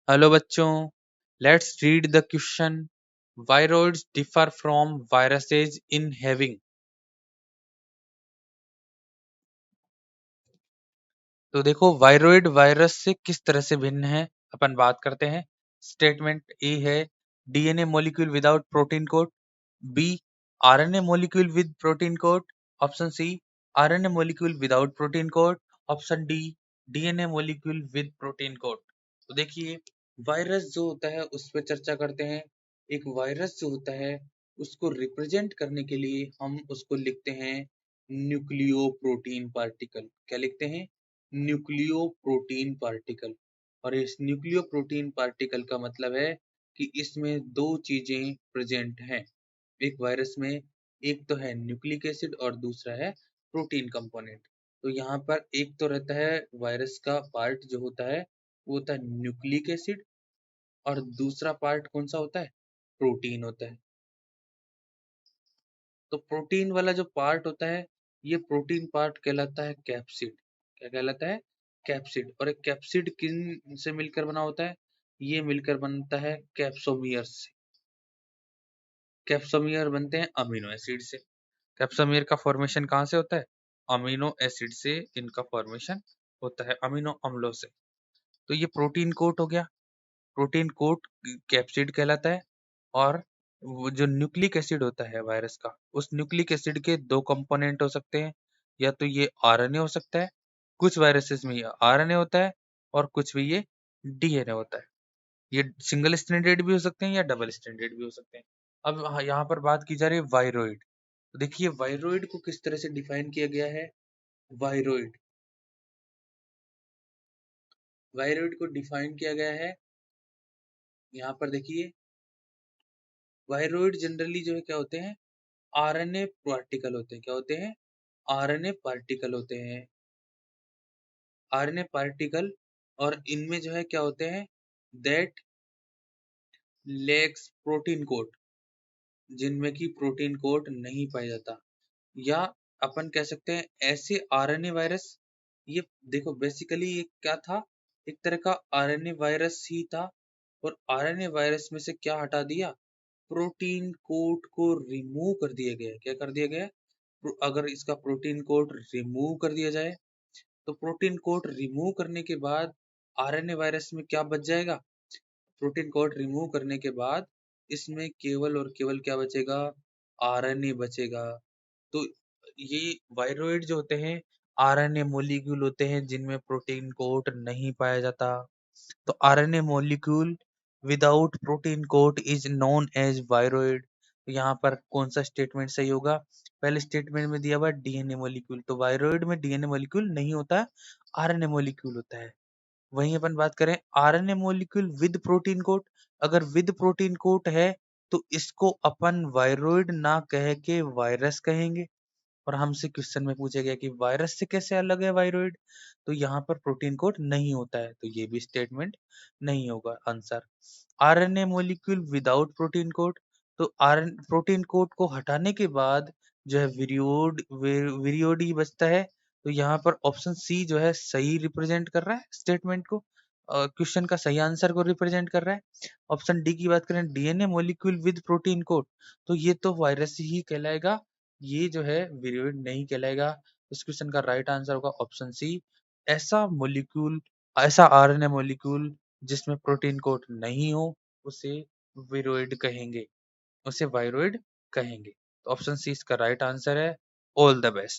Hello बच्चों, let's read the question. Viroids differ from viruses in having. तो देखो, viroid virus से किस तरह से भिन्न है, अपन बात करते हैं। स्टेटमेंट ए है DNA molecule without protein code. B RNA molecule with protein code. Option C RNA molecule without protein code. Option D DNA molecule with protein code. तो देखिए, वायरस जो होता है उस पर चर्चा करते हैं। एक वायरस जो होता है उसको रिप्रेजेंट करने के लिए हम उसको लिखते हैं न्यूक्लियो प्रोटीन पार्टिकल। क्या लिखते हैं? Nucleo protein particle. और इस न्यूक्लियो प्रोटीन पार्टिकल का मतलब है कि इसमें दो चीजें प्रेजेंट हैं एक वायरस में। एक तो है न्यूक्लिक एसिड और दूसरा है प्रोटीन कंपोनेंट। तो यहाँ पर एक तो रहता है वायरस का पार्ट जो होता है वो होता है न्यूक्लिक एसिड, और दूसरा पार्ट कौन सा होता है? प्रोटीन होता है। तो प्रोटीन वाला जो पार्ट होता है ये प्रोटीन पार्ट कहलाता है कैप्सिड। क्या कहलाता है? कैप्सिड। और एक कैप्सिड किन से मिलकर बना होता है? ये मिलकर बनता है कैप्सोमियर से। कैप्सोमियर बनते हैं अमीनो एसिड से। कैप्सोमियर का फॉर्मेशन कहाँ से होता है? अमीनो एसिड से इनका फॉर्मेशन होता है, अमीनो अम्लों से। तो ये प्रोटीन कोट हो गया। प्रोटीन कोट कैप्सिड कहलाता है। और वो जो न्यूक्लिक एसिड होता है वायरस का, उस न्यूक्लिक एसिड के दो कंपोनेंट हो सकते हैं। या तो ये आरएनए हो सकता है, कुछ वायरसेस में ये आरएनए होता है, और कुछ में ये डीएनए होता है। ये सिंगल स्ट्रैंडेड भी हो सकते हैं या डबल स्ट्रैंडेड भी हो सकते हैं। अब यहाँ पर बात की जा रही है वायरोइड। तो देखिए, वायरोइड को किस तरह से डिफाइन किया गया है। वायरोइड वायरोइड को डिफाइन किया गया है, यहाँ पर देखिए। वायरोइड जनरली जो है क्या होते हैं? आरएनए पार्टिकल होते हैं। क्या होते हैं? आरएनए पार्टिकल होते हैं। RNA particle. और इनमें जो है क्या होते हैं? दैट लैक्स प्रोटीन कोड, जिनमें की प्रोटीन कोड नहीं पाया जाता। या अपन कह सकते हैं ऐसे आरएनए वायरस। ये देखो, बेसिकली ये क्या था? एक तरह का आरएनए वायरस ही था। और आरएनए वायरस में से क्या हटा दिया? प्रोटीन कोड को रिमूव कर दिया गया। क्या कर दिया गया? अगर इसका प्रोटीन कोड रिमूव कर दिया जाए, तो प्रोटीन कोड रिमूव करने के बाद आरएनए वायरस में क्या बच जाएगा? प्रोटीन कोड रिमूव करने के बाद इसमें केवल और केवल क्या बचेगा? आरएनए बचेगा। तो ये वायरोइड जो होते हैं आरएनए मॉलिक्यूल होते हैं जिनमें प्रोटीन कोड नहीं पाया जाता। तो RNA molecule without protein code is known as viroid. तो यहाँ पर कौन सा स्टेटमेंट सही होगा? पहले स्टेटमेंट में दिया हुआ डीएनए मॉलिक्यूल, तो वायरोइड में डीएनए मॉलिक्यूल नहीं होता है, आरएनए मॉलिक्यूल होता है। वहीं अपन बात करें RNA molecule with protein code. अगर विद प्रोटीन कोड है तो इसको अपन वायरोइड ना कह के वायरस कहेंगे। और हमसे क्वेश्चन में पूछा गया कि वायरस से कैसे अलग है वायरोइड, तो यहाँ पर प्रोटीन कोड नहीं होता है, तो ये भी स्टेटमेंट नहीं होगा answer. RNA molecule without protein code. तो आर प्रोटीन कोड को हटाने के बाद जो है विरियोड ही बचता है। तो यहाँ पर ऑप्शन सी जो है सही रिप्रेजेंट कर रहा है स्टेटमेंट को, क्वेश्चन का सही आंसर को रिप्रेजेंट कर रहा है। ऑप्शन डी की बात करें DNA molecule with protein code, तो ये तो वायरस ही कहलाएगा, ये जो है विरोइड नहीं कहलाएगा। इस क्वेश्चन का राइट आंसर होगा ऑप्शन सी। ऐसा मॉलिक्यूल, ऐसा आरएनए मॉलिक्यूल जिसमें प्रोटीन कोड नहीं हो उसे विरोइड कहेंगे, उसे वायरोइड कहेंगे। तो ऑप्शन सी इसका राइट आंसर है। All the best.